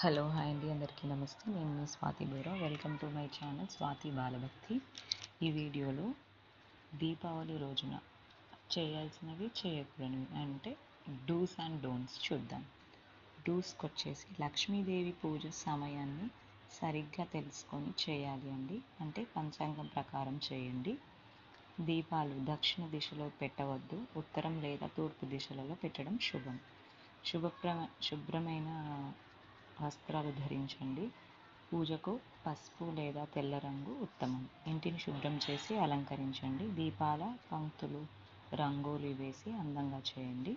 Hello hi అండి, అందరికీ నమస్తే. నేను మీ Swathi Bora. Welcome to my channel Swathi Balabhakti. ఈ వీడియోలో దీపావళి రోజున చేయాల్సినవి, చేయకూడనివి అంటే డూస్ అండ్ డోంట్స్ చూద్దాం. డూస్కి వచ్చేసి లక్ష్మీదేవి పూజ సమయాన్ని సరిగ్గా తెలుసుకొని చేయాలి అండి. అంటే పంచాంగం ప్రకారం చేయండి. దీపాలు దక్షిణ దిశలో పెట్టవద్దు. ఉత్తరం లేదా తూర్పు దిశలలో పెట్టడం శుభం. శుభ్రమైన వస్త్రాలు ధరించండి. పూజకు పసుపు లేదా తెల్ల రంగు ఉత్తమం. ఇంటిని శుభ్రం చేసి అలంకరించండి. దీపాల పంక్తులు రంగోలి వేసి అందంగా చేయండి.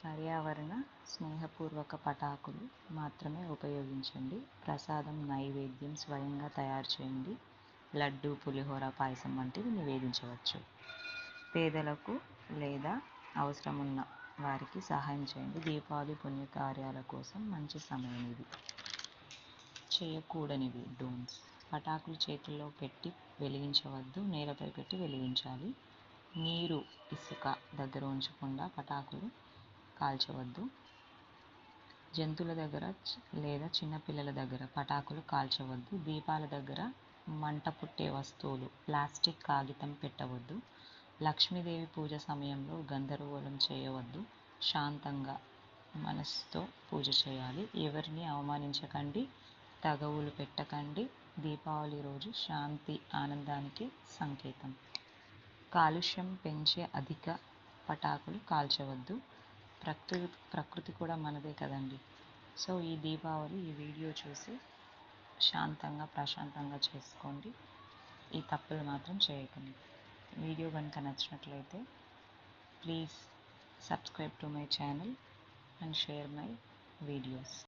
పర్యావరణ స్నేహపూర్వక పటాకులు మాత్రమే ఉపయోగించండి. ప్రసాదం, నైవేద్యం స్వయంగా తయారు చేయండి. లడ్డు, పులిహోర, పాయసం వంటివి నివేదించవచ్చు. పేదలకు లేదా అవసరమున్న వారికి సహాయం చేయండి. దీపావళి పుణ్యకార్యాల కోసం మంచి సమయం ఇది. చేయకూడనివి డోంట్స్: పటాకులు చేతుల్లో పెట్టి వెలిగించవద్దు. నేలపై పెట్టి వెలిగించాలి. నీరు, ఇసుక దగ్గర ఉంచకుండా పటాకులు కాల్చవద్దు. జంతువుల దగ్గర లేదా చిన్నపిల్లల దగ్గర పటాకులు కాల్చవద్దు. దీపాల దగ్గర మంట పుట్టే వస్తువులు, ప్లాస్టిక్, కాగితం పెట్టవద్దు. లక్ష్మీదేవి పూజ సమయంలో గందరగోళం చేయవద్దు. శాంతంగా మనసుతో పూజ చేయాలి. ఎవరిని అవమానించకండి, తగవులు పెట్టకండి. దీపావళి రోజు శాంతి, ఆనందానికి సంకేతం. కాలుష్యం పెంచే అధిక పటాకులు కాల్చవద్దు. ప్రకృతి కూడా మనదే కదండి. సో ఈ దీపావళి ఈ వీడియో చూసి శాంతంగా, ప్రశాంతంగా చేసుకోండి. ఈ తప్పులు మాత్రం చేయకండి. వీడియో కనుక నచ్చినట్లయితే please subscribe to my channel and share my videos.